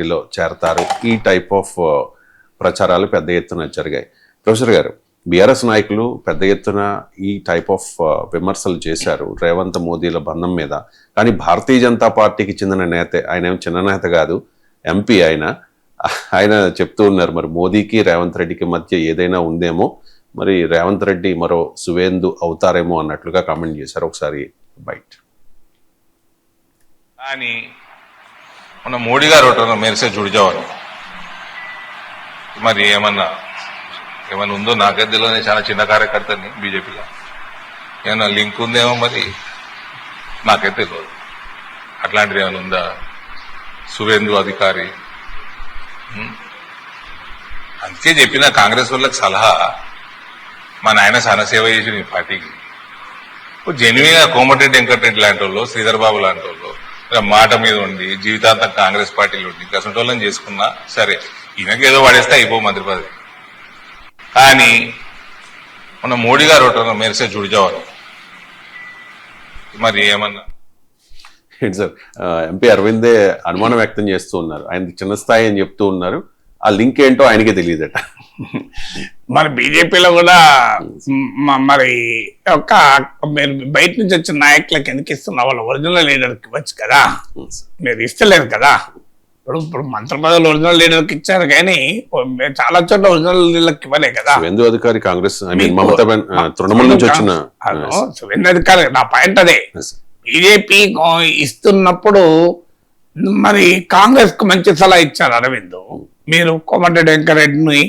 పార్టీలో చేరతారు. ఈ type of ప్రచారాలు పెద్ద ఎత్తున జరిగాయి. ప్రొఫెసర్ గారు, బీఆర్ఎస్ నాయకులు పెద్ద ఎత్తున ఈ టైప్ ఆఫ్ విమర్శలు చేశారు రేవంత్ మోదీల బంధం మీద. కానీ భారతీయ జనతా పార్టీకి చెందిన నేత, ఆయన ఏం చిన్న నేత కాదు, ఎంపీ ఆయన చెప్తూ ఉన్నారు మరి మోదీకి రేవంత్ రెడ్డికి మధ్య ఏదైనా ఉందేమో, మరి రేవంత్ రెడ్డి మరో సువేందు అవుతారేమో అన్నట్లుగా కామెంట్ చేశారు. ఒకసారి బయట. కానీ మన మోడీ గారు ఒకటి మెరిసే జుడిజావారు, మరి ఏమన్నా ఉందో నాకైతే తెలియదు. చాలా చిన్న కార్యకర్తని బీజేపీలో, ఏమన్నా లింక్ ఉందేమో మరి నాకైతే తెలియదు. అట్లాంటిది ఏమైనా ఉందా? సువేందు అధికారి, అందుకే చెప్పిన కాంగ్రెస్ వాళ్ళకి సలహా, మా నాయన చాలా సేవ చేసి నీ పార్టీకి. జెన్యున్ గా కోమటిరెడ్డి వెంకటరెడ్డి లాంటి వాళ్ళు, శ్రీధర్ బాబు లాంటి వాళ్ళు మాట మీద ఉండి జీవితాంతం కాంగ్రెస్ పార్టీలో ఉండి గసంటోళ్ళని చేసుకున్నా సరే, ఈయనకి ఏదో పడేస్తే అయిపో మంత్రి పదవి. కానీ మన మోడీ గారు ఒకటి మెరిసే జుడిజావారు, మరి ఏమన్నా ఏంటి సార్, ఎంపీ అరవిందే అనుమానం వ్యక్తం చేస్తూ ఉన్నారు. ఆయన చిన్న స్థాయి అని చెప్తూ ఉన్నారు. ఆ లింక్ ఏంటో ఆయనకే తెలియదట. మరి బీజేపీలో కూడా మరి ఒక బయట నుంచి వచ్చిన నాయకులకు ఎందుకు ఇస్తున్నా? వాళ్ళ ఒరిజినల్ లీడర్కి ఇవ్వచ్చు కదా, మీరు ఇస్తలేదు కదా. ఇప్పుడు మంత్రి పదవులు ఒరిజినల్ లీడర్కి ఇచ్చారు కానీ చాలా చోట్ల ఒరిజినల్ లీడర్కి ఇవ్వలే కదా. సువేందు అధికారి కాంగ్రెస్ తృణమూల్ నుంచి వచ్చిన సువేందు అధికారి, నా పాయింట్ అదే. బీజేపీ ఇస్తున్నప్పుడు మరి కాంగ్రెస్ కు మంచి సలహా ఇచ్చారు అరవింద్. మీరు కోమటిరెడ్డి వెంకరెడ్డిని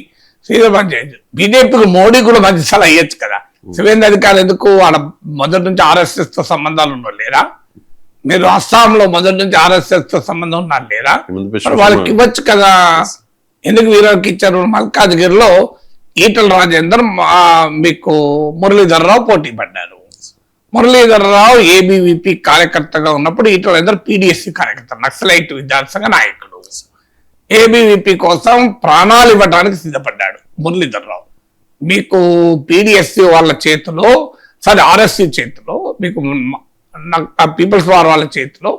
శ్రీధర్ చేయొచ్చు, బీజేపీకి మోడీ కూడా మంచి సలహా ఇవ్వచ్చు కదా. సువేంద్ర అధికారి ఎందుకు? వాళ్ళ మొదటి నుంచి ఆర్ఎస్ఎస్ తో సంబంధాలు ఉన్నారు లేరా? మీరు అస్సాంలో మొదటి నుంచి ఆర్ఎస్ఎస్ తో సంబంధం ఉన్నారు లేరా? వాళ్ళకి ఇవ్వచ్చు కదా. ఎందుకు వీరికి ఇచ్చారు? మల్కాజ్గిరిలో ఈటల రాజేందర్ మీకు మురళీధర్ రావు పోటీ పడ్డారు. మురళీధర్ రావు ఏబీవీపీ కార్యకర్తగా ఉన్నప్పుడు ఈటల రాజేందర్ పీడీఎస్సీ కార్యకర్త, నక్సలైట్ విద్యార్థి సంఘ నాయకుడు. ఏబీవీపీ కోసం ప్రాణాలు ఇవ్వడానికి సిద్ధపడ్డాడు మురళీధర్ రావు. మీకు పీడీఎస్సీ వాళ్ళ చేతిలో, సరే ఆర్ఎస్సీ చేతిలో, మీకు పీపుల్స్ వార్ వాళ్ళ చేతిలో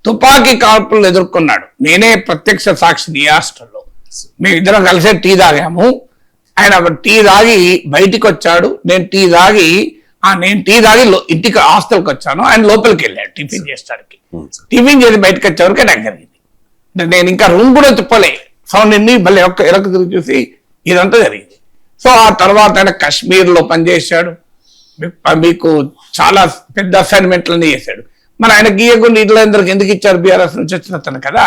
తుపాకీ కాల్పులు ఎదుర్కొన్నాడు. నేనే ప్రత్యక్ష సాక్షిని ఈ హాస్టల్లో. మేము ఇద్దరం కలిసే టీ తాగాము. ఆయన టీ తాగి బయటికి వచ్చాడు, నేను టీ తాగి ఇంటికి హాస్టల్కి వచ్చాను. ఆయన లోపలికి వెళ్ళాడు టిఫిన్ చేసడానికి. టిఫిన్ చేసి బయటకు వచ్చేవరకు నాకు జరిగింది. నేను ఇంకా రూమ్ కూడా తిప్పలే, సౌండ్ ఎన్ని మళ్ళీ ఎరకు తిరిగి చూసి ఇదంతా జరిగింది. సో ఆ తర్వాత ఆయన కాశ్మీర్లో పనిచేశాడు. మీకు చాలా పెద్ద అసైన్మెంట్లన్నీ చేశాడు. మరి ఆయన గీయకుండా ఇట్లందరికి ఎందుకు ఇచ్చారు? బీఆర్ఎస్ నుంచి వచ్చిన అతను కదా.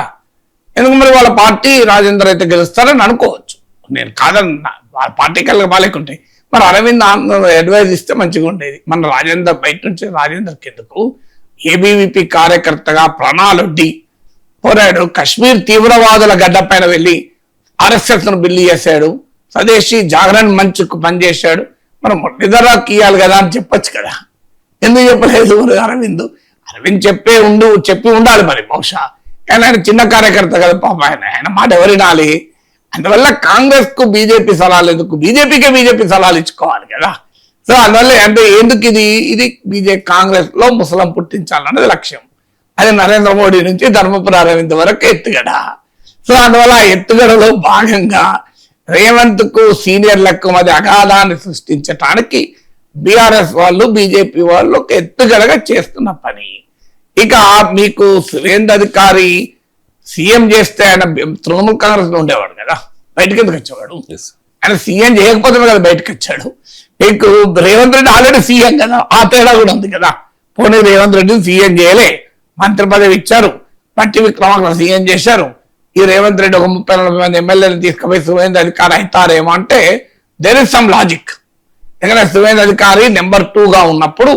ఎందుకు మరి వాళ్ళ పార్టీ రాజేందర్ అయితే గెలుస్తారని అనుకోవచ్చు. నేను కాదన్నా, వాళ్ళ పార్టీ కల్లా బాలేకుంటాయి. మరి అరవింద్ అడ్వైజ్ ఇస్తే మంచిగా ఉండేది. మన రాజేందర్ బయట నుంచి రాజేందర్కి ఎందుకు? ఏబీవీపీ కార్యకర్తగా ప్రాణాలొడ్డి పోరాడు. కశ్మీర్ తీవ్రవాదుల గడ్డ పైన వెళ్ళి ఆర్ఎస్ఎస్ ను బిల్లు చేశాడు. స్వదేశీ జాగరణ్ మంచుకు పనిచేశాడు. మనం మురళీధర్రావుకి ఇవ్వాలి కదా అని చెప్పొచ్చు కదా. ఎందుకు చెప్పలేదు అరవింద్? అరవింద్ చెప్పి ఉండాలి మరి బహుశా. కానీ ఆయన చిన్న కార్యకర్త కదా పాప, ఆయన మాట ఎవరు వినాలి? అందువల్ల కాంగ్రెస్ కు బీజేపీ సలహాలు ఎందుకు? బీజేపీ సలహాలు ఇచ్చుకోవాలి కదా. సో అందువల్ల అంటే ఎందుకు ఇది కాంగ్రెస్ లో ముసలం పుట్టించాలన్నది లక్ష్యం. అది నరేంద్ర మోడీ నుంచి ధర్మపురి అరవింద్ వరకు ఎత్తుగడ. సో అందువల్ల ఆ ఎత్తుగడలో భాగంగా రేవంత్ కు సీనియర్లకు మధ్య అగాధాన్ని సృష్టించడానికి బీఆర్ఎస్ వాళ్ళు బీజేపీ వాళ్ళు ఒక ఎత్తుగడగా చేస్తున్న పని. ఇక మీకు సువేంద్ర అధికారి సీఎం చేస్తే ఆయన తృణమూల్ కాంగ్రెస్ లో ఉండేవాడు కదా, బయటకు ఎందుకు వచ్చేవాడు? ఆయన సీఎం చేయకపోతే కదా బయటకు వచ్చాడు. మీకు రేవంత్ రెడ్డి ఆల్రెడీ సీఎం కదా, ఆ తేడా కూడా ఉంది కదా. పోనీ రేవంత్ రెడ్డిని సీఎం చేయలే, మంత్రి పదవి ఇచ్చారు, పట్టి విక్రమార్క సీఎం చేశారు. ఈ రేవంత్ రెడ్డి ఒక 30-40 మంది ఎమ్మెల్యేలు తీసుకుపోయి సువేంద్ర అధికారి అవుతారేమో అంటే దేర్ ఇస్ సమ్ లాజిక్. ఎందుకంటే సువేంద్ర అధికారి నెంబర్ 2గా ఉన్నప్పుడు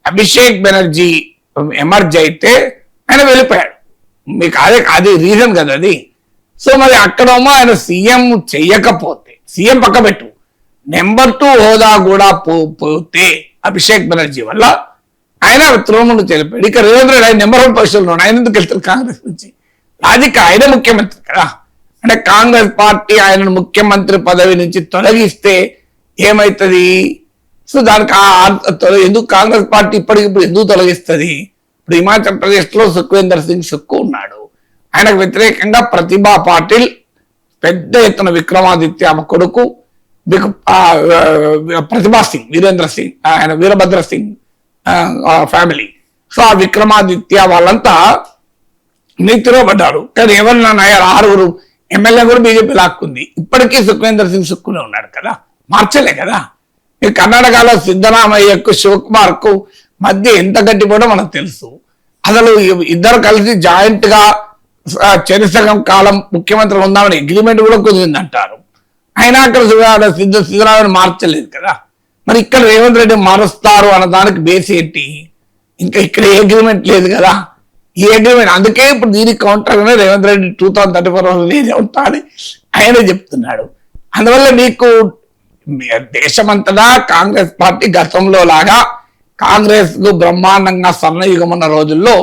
అభిషేక్ బెనర్జీ ఎమర్జ్ అయితే ఆయన వెళ్ళిపోయాడు. మీకు అది రీజన్ కదా అది. సో మరి అక్కడేమో ఆయన సీఎం చెయ్యకపోతే, సీఎం పక్క పెట్టు, నెంబర్ 2 హోదా కూడా పోతే అభిషేక్ బెనర్జీ వల్ల ఆయన తృణమూల్ తెలిపాడు. ఇక రేవంత్ రెడ్డి ఆయన నెంబర్ 1 పొజిషన్లో ఆయన ఎందుకు వెళ్తారు కాంగ్రెస్ నుంచి? లాజిక్, ఆయన ముఖ్యమంత్రి కదా. అంటే కాంగ్రెస్ పార్టీ ఆయనను ముఖ్యమంత్రి పదవి నుంచి తొలగిస్తే ఏమైతుంది? సో దానికి ఎందుకు కాంగ్రెస్ పార్టీ ఇప్పటికిప్పుడు ఎందుకు తొలగిస్తుంది? ఇప్పుడు హిమాచల్ ప్రదేశ్ లో సుఖ్వేందర్ సింగ్ సుక్కు ఉన్నాడు, ఆయనకు వ్యతిరేకంగా ప్రతిభా పాటిల్, పెద్ద ఎత్తున విక్రమాదిత్య కొడుకు ప్రతిభా సింగ్, వీరేంద్ర సింగ్, ఆయన వీరభద్ర సింగ్ ఫ్యామిలీ. సో ఆ విక్రమాదిత్య వాళ్ళంతా నీతిలో పడ్డారు. కానీ ఎవరన్నా 6 ఎమ్మెల్యే కూడా బీజేపీ లాక్కుంది. ఇప్పటికీ సుఖ్వేందర్ సింగ్ సుక్కునే ఉన్నాడు కదా, మార్చలే కదా. ఈ కర్ణాటకలో సిద్ధరామయ్యకు శివకుమార్ కు మధ్య ఎంత గట్టిపోవడం మనకు తెలుసు. అసలు ఇద్దరు కలిసి జాయింట్ గా చెరిసగం కాలం ముఖ్యమంత్రి ఉందామని అగ్రిమెంట్ కూడా కుదిరిందంటారు. అయినా అక్కడ సిద్ధరామయ్య మార్చలేదు కదా. మరి ఇక్కడ రేవంత్ రెడ్డి మారుస్తారు అన్న దానికి బేస్ ఏంటి? ఇంకా ఇక్కడ ఏ అగ్రిమెంట్ లేదు కదా. ఈ అగ్రిమెంట్ అందుకే ఇప్పుడు దీనికి కౌంటర్ గానే రేవంత్ రెడ్డి 2034 ఉంటా అని ఆయన చెప్తున్నాడు. అందువల్ల మీకు దేశమంతటా కాంగ్రెస్ పార్టీ గతంలో లాగా కాంగ్రెస్ కు బ్రహ్మాండంగా స్వర్ణయుగం ఉన్న రోజుల్లో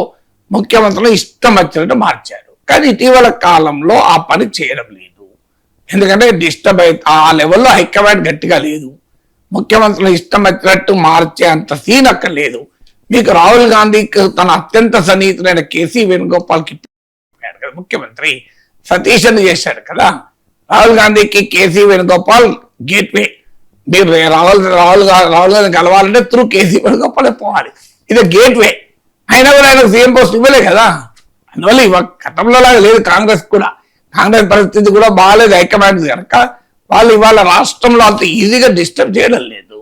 ముఖ్యమంత్రులు ఇష్టం వచ్చినట్టు మార్చారు. కానీ ఇటీవల కాలంలో ఆ పని చేయడం లేదు. ఎందుకంటే డిస్టర్బ్ ఆ లెవెల్లో హైకమాండ్ గట్టిగా లేదు. ముఖ్యమంత్రులు ఇష్టం వచ్చినట్టు మార్చే అంత సీన్ అక్కడ లేదు. మీకు రాహుల్ గాంధీకి తన అత్యంత సన్నిహితులైన కేసీ వేణుగోపాల్కి ముఖ్యమంత్రి సతీష్ అని చేశాడు కదా. రాహుల్ గాంధీకి కేసీ వేణుగోపాల్ గేట్వే. మీరు రాహుల్ గాంధీ కలవాలంటే త్రూ కేసీ వేణుగోపాలే పోవాలి. ఇది గేట్వే. అయినా కూడా ఆయన సీఎం పోస్ట్ ఇవ్వలే కదా. అందువల్ల గతంలో లాగా లేదు కాంగ్రెస్ కూడా. కాంగ్రెస్ పరిస్థితి కూడా బాగాలేదు హైకమాండ్ కనుక వాళ్ళు ఇవాళ రాష్ట్రంలో అంత ఈజీగా డిస్టర్బ్ చేయడం లేదు.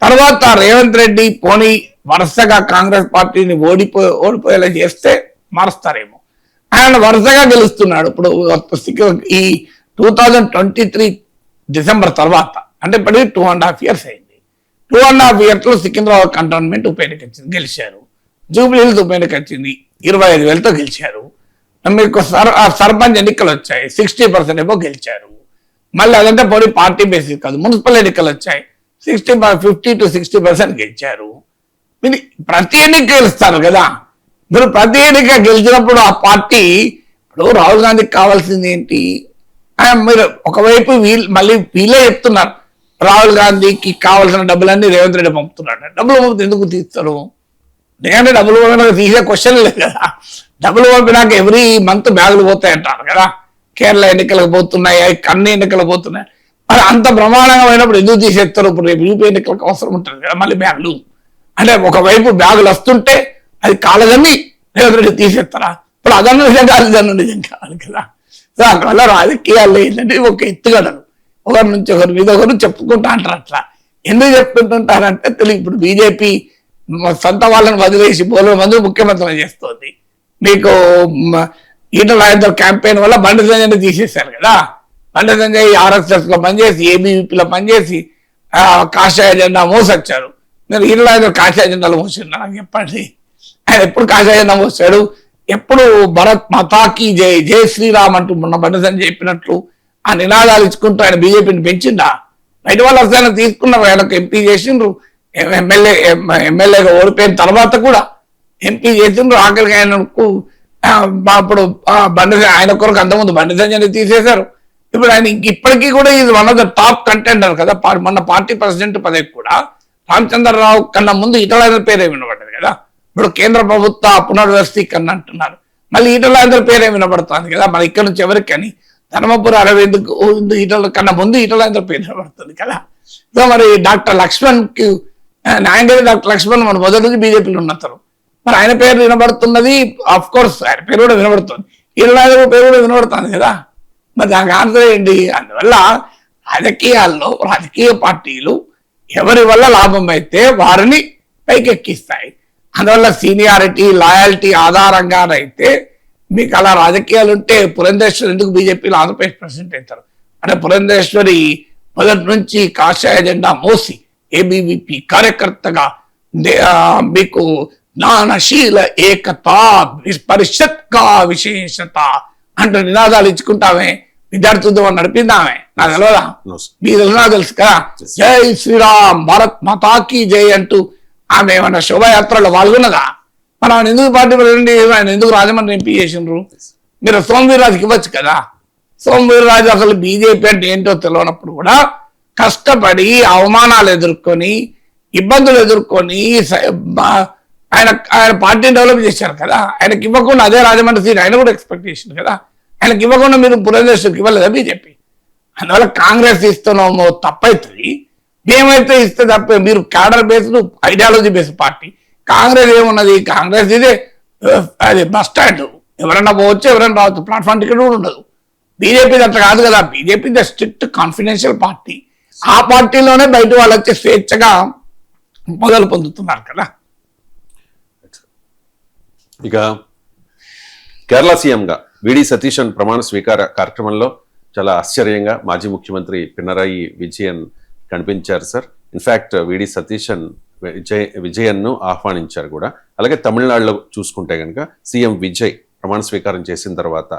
తర్వాత రేవంత్ రెడ్డి పోనీ వరుసగా కాంగ్రెస్ పార్టీని ఓడిపోయేలా చేస్తే మారుస్తారేమో. ఆయన వరుసగా గెలుస్తున్నాడు. ఇప్పుడు ఈ 2023 డిసెంబర్ తర్వాత అంటే ఇప్పటికి 2.5 years అయింది. 2.5 years లో సికింద్రాబాద్ కంటోన్మెంట్ ఉప ఎన్నిక వచ్చింది, గెలిచారు. జూబ్లీహిల్స్ ఉప ఎన్నిక వచ్చింది, 25,000తో గెలిచారు. మీకు సర్పంచ్ ఎన్నికలు వచ్చాయి, 60% ఏమో గెలిచారు. మళ్ళీ అదంటే పోనీ పార్టీ బేసిస్ కాదు, మున్సిపల్ ఎన్నికలు వచ్చాయి, 50 to 60% గెలిచారు. మీరు ప్రతి ఎన్నిక గెలుస్తారు కదా. మీరు ప్రతి ఎన్నిక గెలిచినప్పుడు ఆ పార్టీ ఇప్పుడు రాహుల్ గాంధీకి కావాల్సింది ఏంటి? మీరు ఒకవైపు మళ్ళీ వీళ్ళే చెప్తున్నారు రాహుల్ గాంధీకి కావాల్సిన డబ్బులన్నీ రేవంత్ రెడ్డి పంపుతున్నాడు. డబ్బులు పంపితే ఎందుకు తీస్తారు? ఎందుకంటే డబ్బులు పంపినాక తీసే క్వశ్చన్ లేదు కదా. డబ్బులు పంపినాక ఎవ్రీ మంత్ బ్యాగులు పోతాయి అంటారు కదా. కేరళ ఎన్నికలకు పోతున్నాయి, అన్ని ఎన్నికలకు పోతున్నాయి. మరి అంత ప్రమాణంగా పోయినప్పుడు ఎందుకు తీసేస్తారు? ఇప్పుడు రేపు యూపీ ఎన్నికలకు అవసరం ఉంటుంది కదా మళ్ళీ బ్యాగులు. అంటే ఒకవైపు బ్యాగులు వస్తుంటే అది కాలేదని రేవంత్ రెడ్డి తీసేస్తారా? ఇప్పుడు అదన్న నిజం కాదు, ఇదన్న నిజం కాదు కదా. సో అందువల్ల రాజకీయాల్లో ఏంటంటే ఒక ఎత్తుగడలు ఒకరి నుంచి ఒకరి మీద ఒకరు చెప్పుకుంటా అంటారు. అట్లా ఎందుకు చెప్పుకుంటుంటారంటే తెలియదు. ఇప్పుడు బీజేపీ సొంత వాళ్ళని వదిలేసి 3 మంది ముఖ్యమంత్రులు చేస్తుంది. మీకు ఈటల రాజేందర్ క్యాంపెయిన్ వల్ల బండి సంజయ్ని తీసేశారు కదా. బండి సంజయ్ RSS లో పనిచేసి ABVPలో పనిచేసి కాషాయ జెండా మోసొచ్చారు. మీరు ఈటల రాజేందర్ కాషాయ జెండాలు మోసిండు నాకు చెప్పండి. ఆయన ఎప్పుడు కాషాయ జెండా మోసాడు? ఎప్పుడు భరత్ మాతాకి జై, జై శ్రీరామ్ అంటూ మొన్న బండి సంజయ్ చెప్పినట్లు ఆ నినాదాలు ఇచ్చుకుంటూ ఆయన బీజేపీని పెంచిండా? బయట వాళ్ళు వస్తే తీసుకున్నారు, ఆయనకు ఎంపీ చేసిండ్రు, ఎమ్మెల్యేగా ఓడిపోయిన తర్వాత కూడా ఎంపీ చేసిండ్రు. ఆఖరికి ఆయనకు అప్పుడు ఆయన కొరకు అంతకుముందు బండి సంజయ్ని తీసేశారు. ఇప్పుడు ఆయన ఇప్పటికీ కూడా ఇది one of the top contender కదా. మొన్న పార్టీ ప్రెసిడెంట్ పదవికి కూడా రామచంద్రరావు కన్నా ముందు ఈటల రాజేందర్ పేరే వినబడ్డది కదా. ఇప్పుడు కేంద్ర ప్రభుత్వ పునర్వ్యవస్థీకరణ అంటున్నారు, మళ్ళీ ఈటల రాజేందర్ పేరే వినబడుతుంది కదా. మరి ఇక్కడ నుంచి ఎవరికని ధర్మపురి అరవింద్ ఈటల కన్నా ముందు ఈటల రాజేందర్ పేరు వినబడుతుంది కదా. సో మరి డాక్టర్ లక్ష్మణ్ కి న్యాయంగా డాక్టర్ లక్ష్మణ్ మన మొదటి నుంచి బీజేపీలో ఉన్నతారు. మరి ఆయన పేరు వినబడుతున్నది, ఆఫ్ కోర్స్ ఆయన పేరు కూడా వినబడుతుంది, ఈటల రాజేందర్ పేరు కూడా వినబడుతుంది కదా. మరి దానికి ఆన్సర్ ఏంటి? అందువల్ల రాజకీయాల్లో రాజకీయ పార్టీలు ఎవరి వల్ల లాభం అయితే వారిని పైకెక్కిస్తాయి. అందువల్ల సీనియారిటీ, లాయాలిటీ ఆధారంగానైతే మీకు అలా రాజకీయాలు ఉంటే పురంధేశ్వరి ఎందుకు బీజేపీలో ఆంధ్రప్రదేశ్ ప్రెసిడెంట్ అవుతారు? అంటే పురంధేశ్వరి మొదటి నుంచి కాషాయ జెండా మోసి ABVP కార్యకర్తగా మీకు జ్ఞానశీల ఏకత పరిషత్ కా విశేషత అంటూ నినాదాలు ఇచ్చుకుంటామే, విద్యార్థులు నడిపిందామే. నాకు తెలియదా? మీకు తెలుసు కదా. జై శ్రీరామ్, భారత్ మాతాకి జై అంటూ ఆమె ఏమన్నా శోభాయాత్రలో పాల్గొన్నదా? మరి ఆయన ఎందుకు పార్టీ ప్రెసిడెంట్, ఆయన ఎందుకు రాజమండ్రి ఎంపీ చేసిండ్రు? మీరు సోమవీర్రాజుకి ఇవ్వచ్చు కదా. సోమవీర్రాజు అసలు బీజేపీ అంటే ఏంటో తెలియనప్పుడు కూడా కష్టపడి అవమానాలు ఎదుర్కొని, ఇబ్బందులు ఎదుర్కొని, ఆయన ఆయన పార్టీని డెవలప్ చేశారు కదా, ఆయనకి ఇవ్వకుండా అదే రాజమండ్రి సీట్ ఆయన కూడా ఎక్స్పెక్ట్ చేసింది కదా, ఆయనకి ఇవ్వకుండా మీరు పురంధేశ్వరికి ఇవ్వలేదా బీజేపీ? అందువల్ల కాంగ్రెస్ ఇస్తున్నామో తప్పవుతుంది, మేమైతే ఇస్తే తప్పే. మీరు cadre based ideology based party. Congress ఏమున్నది, కాంగ్రెస్ ఇదే అది బస్ స్టాండ్, ఎవరైనా పోవచ్చు ఎవరైనా రావచ్చు, ప్లాట్ఫామ్ టికెట్ కూడా ఉండదు. బీజేపీ అట్లా కాదు కదా, BJP the strict confidential party. ఆ పార్టీలోనే బయట వాళ్ళు వచ్చి స్వేచ్ఛగా మొదలు పొందుతున్నారు కదా. ఇక కేరళ సీఎంగా విడి సతీశన్ ప్రమాణ స్వీకార కార్యక్రమంలో చాలా ఆశ్చర్యంగా మాజీ ముఖ్యమంత్రి పినరాయి విజయన్ కనిపించారు సార్. ఇన్ఫ్యాక్ట్ విడి సతీశన్ విజయన్ను ఆహ్వానించారు కూడా. అలాగే తమిళనాడులో చూసుకుంటే కనుక సీఎం విజయ్ ప్రమాణ స్వీకారం చేసిన తర్వాత